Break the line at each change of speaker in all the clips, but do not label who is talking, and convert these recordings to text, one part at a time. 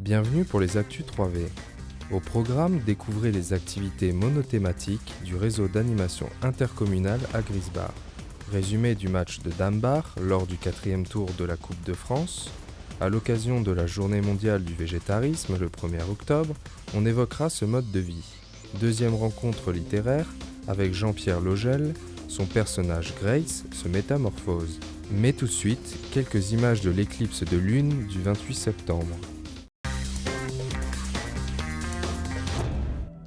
Bienvenue pour les Actus 3V. Au programme, découvrez les activités monothématiques du réseau d'animation intercommunale à Grisbar. Résumé du match de Dambar lors du 4e tour de la Coupe de France. À l'occasion de la Journée mondiale du végétarisme le 1er octobre, on évoquera ce mode de vie. Deuxième rencontre littéraire avec Jean-Pierre Logel, son personnage Grace se métamorphose. Mais tout de suite, quelques images de l'éclipse de lune du 28 septembre.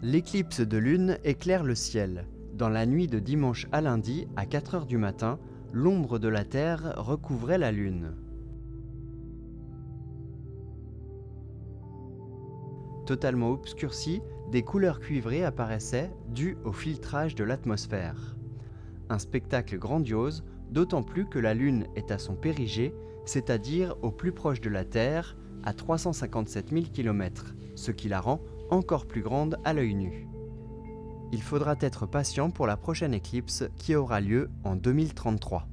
L'éclipse de lune éclaire le ciel. Dans la nuit de dimanche à lundi, à 4 heures du matin, l'ombre de la Terre recouvrait la lune. Totalement obscurcies, des couleurs cuivrées apparaissaient dues au filtrage de l'atmosphère. Un spectacle grandiose, d'autant plus que la Lune est à son périgée, c'est-à-dire au plus proche de la Terre, à 357 000 km, ce qui la rend encore plus grande à l'œil nu. Il faudra être patient pour la prochaine éclipse qui aura lieu en 2033.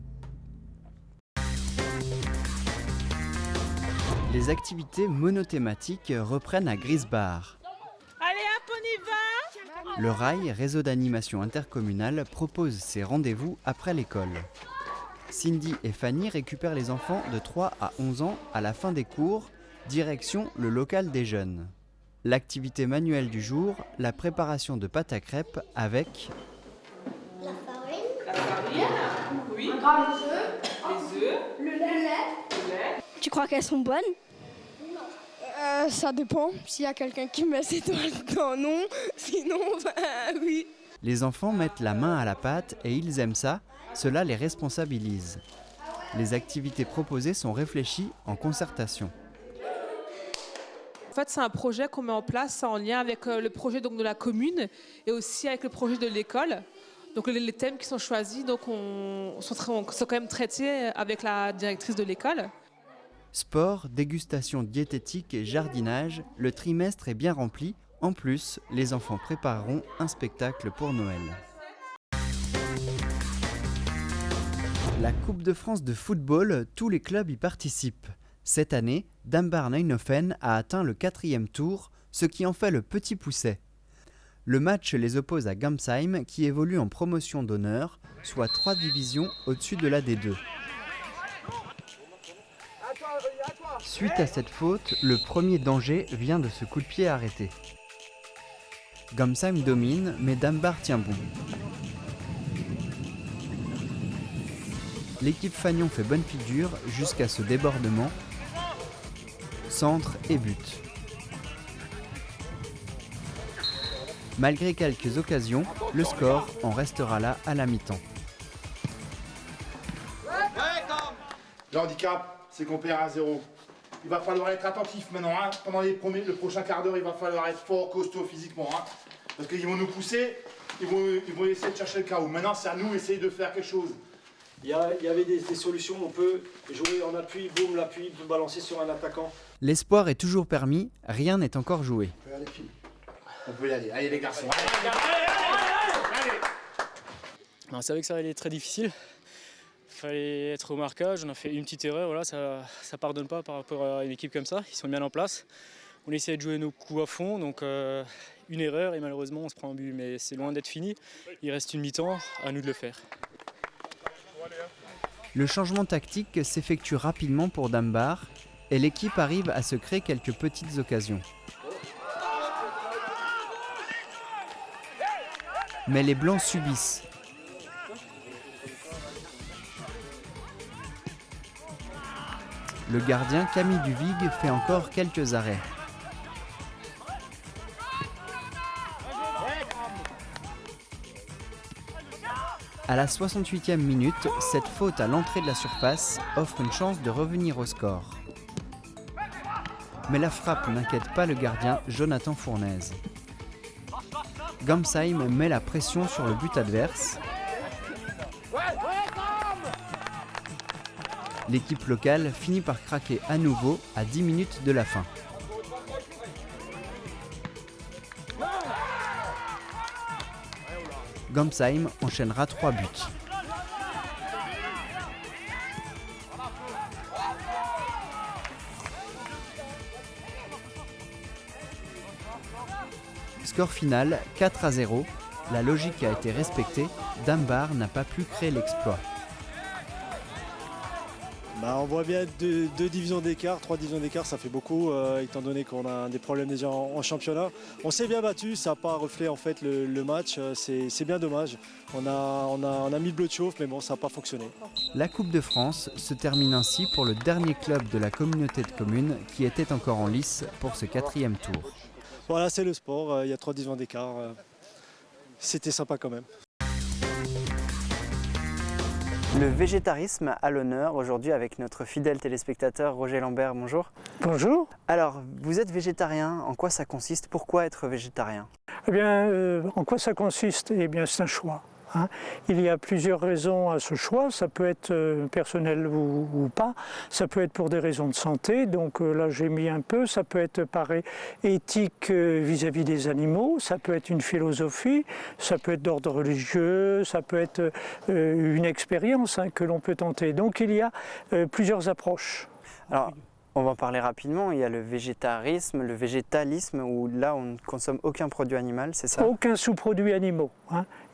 Les activités monothématiques reprennent à Grisbar.
Allez hop, on y va!
Le RAI, réseau d'animation intercommunale, propose ses rendez-vous après l'école. Cindy et Fanny récupèrent les enfants de 3 à 11 ans à la fin des cours, direction le local des jeunes. L'activité manuelle du jour, la préparation de pâte à crêpes avec
La farine, oui. Les œufs,
Le lait.
Tu crois qu'elles sont bonnes?
Ça dépend. S'il y a quelqu'un qui met ses doigts dedans, non. Sinon, oui.
Les enfants mettent la main à la pâte et ils aiment ça, cela les responsabilise. Les activités proposées sont réfléchies en concertation.
En fait, c'est un projet qu'on met en place en lien avec le projet donc, de la commune et aussi avec le projet de l'école. Donc les thèmes qui sont choisis sont quand même traités avec la directrice de l'école.
Sport, dégustation diététique et jardinage, le trimestre est bien rempli. En plus, les enfants prépareront un spectacle pour Noël. La Coupe de France de football, tous les clubs y participent. Cette année, Dambar Nijmegen a atteint le 4e tour, ce qui en fait le petit pousset. Le match les oppose à Gamsheim qui évolue en promotion d'honneur, soit 3 divisions au-dessus de la D2. Suite à cette faute, le premier danger vient de ce coup de pied arrêté. Gamsheim domine, mais Dambar tient bon. L'équipe Fagnon fait bonne figure jusqu'à ce débordement. Centre et but. Malgré quelques occasions, le score en restera là à la mi-temps.
Le handicap, c'est qu'on perd à 0. Il va falloir être attentif maintenant. Pendant le prochain quart d'heure, il va falloir être fort, costaud physiquement. Parce qu'ils vont nous pousser, ils vont essayer de chercher le chaos. Maintenant, c'est à nous d'essayer de faire quelque chose.
Il y avait des solutions, on peut jouer en appui, boum, l'appui, balancer sur un attaquant.
L'espoir est toujours permis, rien n'est encore joué.
On peut y aller, filles. On peut y aller. Allez les garçons.
On savait que ça allait être très difficile. Il fallait être au marquage, on a fait une petite erreur, voilà, ça pardonne pas par rapport à une équipe comme ça, ils sont bien en place. On essaie de jouer nos coups à fond, donc une erreur et malheureusement on se prend un but, mais c'est loin d'être fini. Il reste une mi-temps, à nous de le faire.
Le changement tactique s'effectue rapidement pour Dambar et l'équipe arrive à se créer quelques petites occasions. Mais les Blancs subissent. Le gardien Camille Duvig fait encore quelques arrêts. À la 68e minute, cette faute à l'entrée de la surface offre une chance de revenir au score. Mais la frappe n'inquiète pas le gardien Jonathan Fournaise. Gamsheim met la pression sur le but adverse. L'équipe locale finit par craquer à nouveau à 10 minutes de la fin. Gamsheim enchaînera 3 buts. Score final 4-0. La logique a été respectée. Dunbar n'a pas pu créer l'exploit.
On voit bien deux divisions d'écart, 3 divisions d'écart, ça fait beaucoup, étant donné qu'on a des problèmes déjà en championnat. On s'est bien battu, ça n'a pas reflété en fait le match, c'est bien dommage. On a mis le bleu de chauffe, mais bon, ça n'a pas fonctionné.
La Coupe de France se termine ainsi pour le dernier club de la communauté de communes qui était encore en lice pour ce 4e tour.
Voilà, c'est le sport, il y a 3 divisions d'écart, c'était sympa quand même.
Le végétarisme à l'honneur aujourd'hui avec notre fidèle téléspectateur Roger Lambert. Bonjour.
Bonjour.
Alors, vous êtes végétarien, en quoi ça consiste? Pourquoi être végétarien?
Eh bien, en quoi ça consiste? Eh bien, c'est un choix. Il y a plusieurs raisons à ce choix, ça peut être personnel ou pas, ça peut être pour des raisons de santé, donc là j'ai mis un peu, ça peut être par éthique vis-à-vis des animaux, ça peut être une philosophie, ça peut être d'ordre religieux, ça peut être une expérience que l'on peut tenter, donc il y a plusieurs approches.
Alors, on va en parler rapidement, il y a le végétarisme, le végétalisme, où là on ne consomme aucun produit animal, c'est ça?
Aucun sous-produit animaux.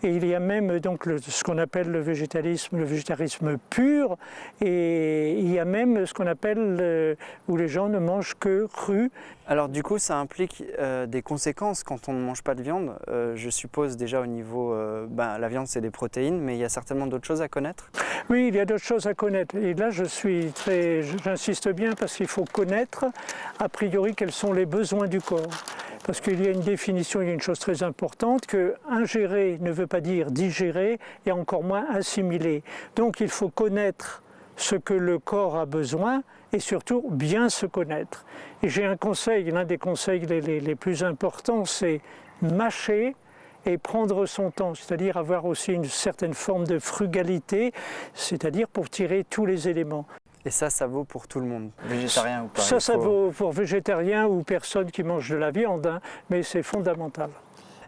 Et il y a même donc ce qu'on appelle le végétarisme pur, et il y a même ce qu'on appelle où les gens ne mangent que cru.
Alors du coup ça implique des conséquences quand on ne mange pas de viande, je suppose déjà au niveau, la viande c'est des protéines, mais il y a certainement d'autres choses à connaître?
Oui, il y a d'autres choses à connaître, et là j'insiste bien parce qu'il faut connaître a priori quels sont les besoins du corps. Parce qu'il y a une définition, il y a une chose très importante, que ingérer ne veut pas dire digérer et encore moins assimiler. Donc il faut connaître ce que le corps a besoin et surtout bien se connaître. Et j'ai un conseil, l'un des conseils les plus importants, c'est mâcher et prendre son temps, c'est-à-dire avoir aussi une certaine forme de frugalité, c'est-à-dire pour tirer tous les éléments.
Et ça vaut pour tout le monde, végétarien ou pas?
Ça vaut pour végétarien ou personne qui mange de la viande, mais c'est fondamental.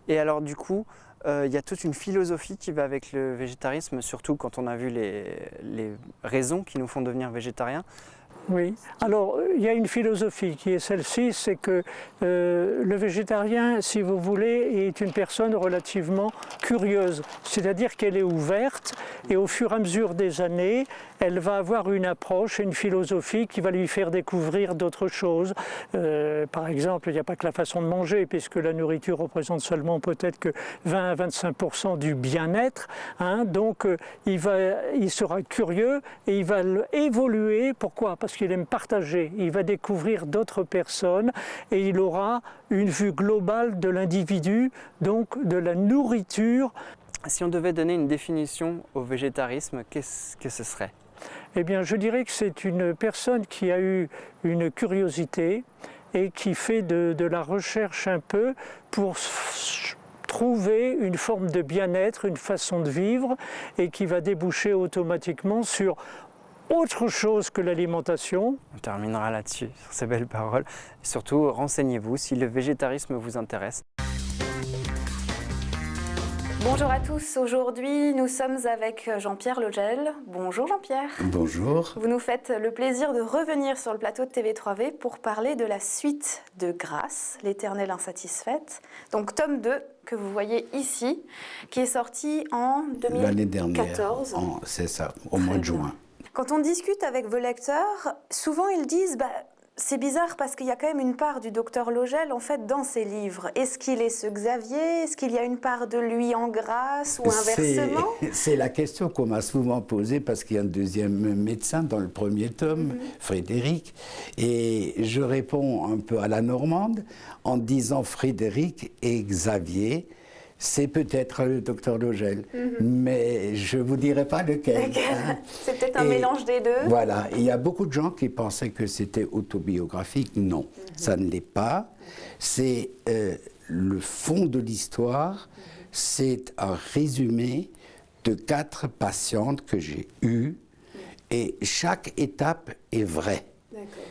Et alors du coup, il y a toute une philosophie qui va avec le végétarisme, surtout quand on a vu les raisons qui nous font devenir végétariens.
Oui, alors il y a une philosophie qui est celle-ci, c'est que le végétarien, si vous voulez, est une personne relativement curieuse, c'est-à-dire qu'elle est ouverte et au fur et à mesure des années, elle va avoir une approche, une philosophie qui va lui faire découvrir d'autres choses. Par exemple, il n'y a pas que la façon de manger, puisque la nourriture représente seulement peut-être que 20 à 25% du bien-être. Donc il sera curieux et il va évoluer. Pourquoi? Parce qu'il aime partager, il va découvrir d'autres personnes et il aura une vue globale de l'individu, donc de la nourriture.
Si on devait donner une définition au végétarisme, qu'est-ce que ce serait?
Eh bien, je dirais que c'est une personne qui a eu une curiosité et qui fait de la recherche un peu pour trouver une forme de bien-être, une façon de vivre et qui va déboucher automatiquement sur autre chose que l'alimentation.
On terminera là-dessus, sur ces belles paroles. Et surtout, renseignez-vous si le végétarisme vous intéresse.
Bonjour à tous, aujourd'hui nous sommes avec Jean-Pierre Logel. Bonjour Jean-Pierre.
Bonjour.
Vous nous faites le plaisir de revenir sur le plateau de TV3V pour parler de la suite de Grâce, l'Éternelle insatisfaite. Donc tome 2 que vous voyez ici, qui est sorti en 2014.
L'année dernière, c'est ça, au mois de juin.
Quand on discute avec vos lecteurs, souvent ils disent c'est bizarre parce qu'il y a quand même une part du docteur Logel en fait dans ses livres. Est-ce qu'il est ce Xavier? Est-ce qu'il y a une part de lui en Grâce ou inversement?
C'est la question qu'on m'a souvent posée parce qu'il y a un deuxième médecin dans le premier tome, Frédéric, et je réponds un peu à la normande en disant Frédéric et Xavier. C'est peut-être le docteur Logel, mais je ne vous dirai pas lequel.
C'est peut-être un mélange des deux.
Voilà, il y a beaucoup de gens qui pensaient que c'était autobiographique. Non, ça ne l'est pas. C'est le fond de l'histoire, c'est un résumé de 4 patientes que j'ai eues, et chaque étape est vraie.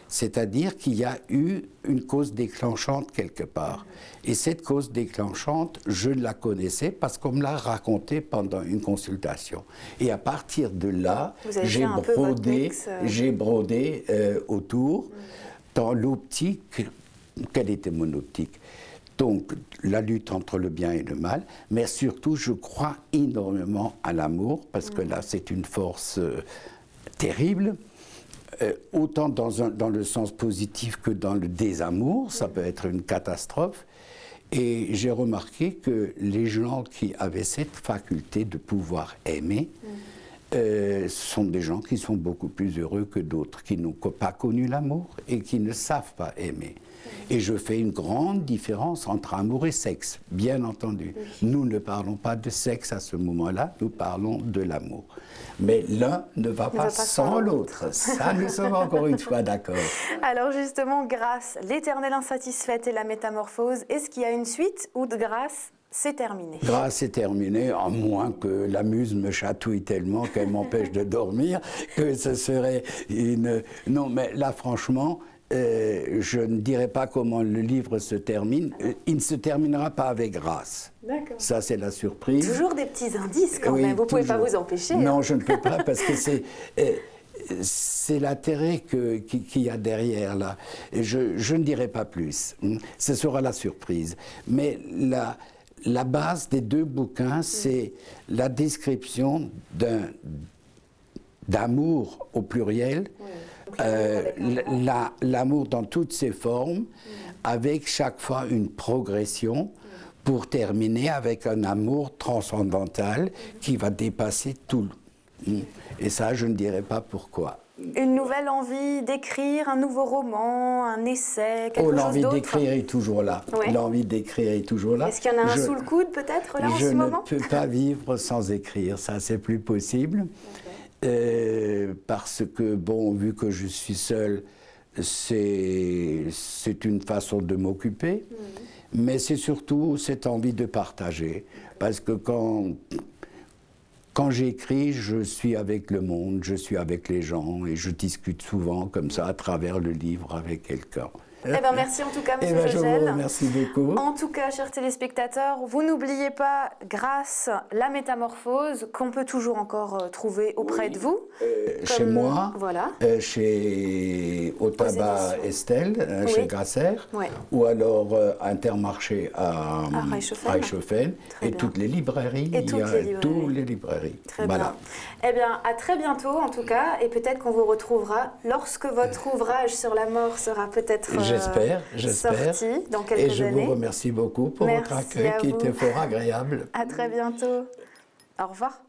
C'est-à-dire qu'il y a eu une cause déclenchante quelque part. Et cette cause déclenchante, je la connaissais parce qu'on me l'a racontée pendant une consultation. Et à partir de là, j'ai brodé autour dans l'optique. Quelle était mon optique? Donc, la lutte entre le bien et le mal, mais surtout, je crois énormément à l'amour, parce que là, c'est une force terrible, autant dans le sens positif que dans le désamour, ça peut être une catastrophe. Et j'ai remarqué que les gens qui avaient cette faculté de pouvoir aimer, sont des gens qui sont beaucoup plus heureux que d'autres, qui n'ont pas connu l'amour et qui ne savent pas aimer. Et je fais une grande différence entre amour et sexe, bien entendu. Nous ne parlons pas de sexe à ce moment-là, nous parlons de l'amour. Mais l'un ne va pas sans l'autre. Ça, nous sommes encore une fois d'accord.
Alors justement, Grâce, l'éternelle insatisfaite et la métamorphose, est-ce qu'il y a une suite ou de Grâce, c'est terminé?
Grâce est terminé, à moins que la muse me chatouille tellement qu'elle m'empêche de dormir, que ce serait une... Non, mais là, franchement, je ne dirais pas comment le livre se termine. Il ne se terminera pas avec Grâce.
D'accord.
Ça, c'est la surprise.
Toujours des petits indices quand même, vous ne pouvez pas vous empêcher.
Non, je ne peux pas, parce que c'est l'intérêt qu'il y a derrière, là. Je ne dirai pas plus. Ce sera la surprise. Mais la base des deux bouquins, c'est la description d'amour au pluriel, l'amour dans toutes ses formes, avec chaque fois une progression, pour terminer avec un amour transcendantal qui va dépasser tout. Et ça, je ne dirai pas pourquoi.
Une nouvelle envie d'écrire, un nouveau roman, un essai, quelque chose d'autre?
L'envie d'écrire est toujours là.
Ouais.
L'envie d'écrire est toujours là.
Est-ce qu'il y en a un sous le coude peut-être là en ce moment?
Je ne peux pas vivre sans écrire, ça c'est plus possible. Parce que, bon, vu que je suis seul, c'est une façon de m'occuper. Mais c'est surtout cette envie de partager. Parce que quand j'écris, je suis avec le monde, je suis avec les gens et je discute souvent comme ça à travers le livre avec quelqu'un.
Eh ben, merci en tout cas, M.
Je vous remercie beaucoup.
En tout cas, chers téléspectateurs, vous n'oubliez pas Grâce, la métamorphose, qu'on peut toujours encore trouver auprès de vous.
Chez moi,
voilà.
Chez Au Tabac Estelle, chez Grasser, ou alors Intermarché à Reichshofen, et toutes les librairies. Toutes les librairies.
Très bien. Eh bien, à très bientôt en tout cas, et peut-être qu'on vous retrouvera lorsque votre ouvrage sur la mort sera peut-être sorti dans quelques années.
Et je vous remercie beaucoup pour votre accueil qui était fort agréable.
À très bientôt. Au revoir.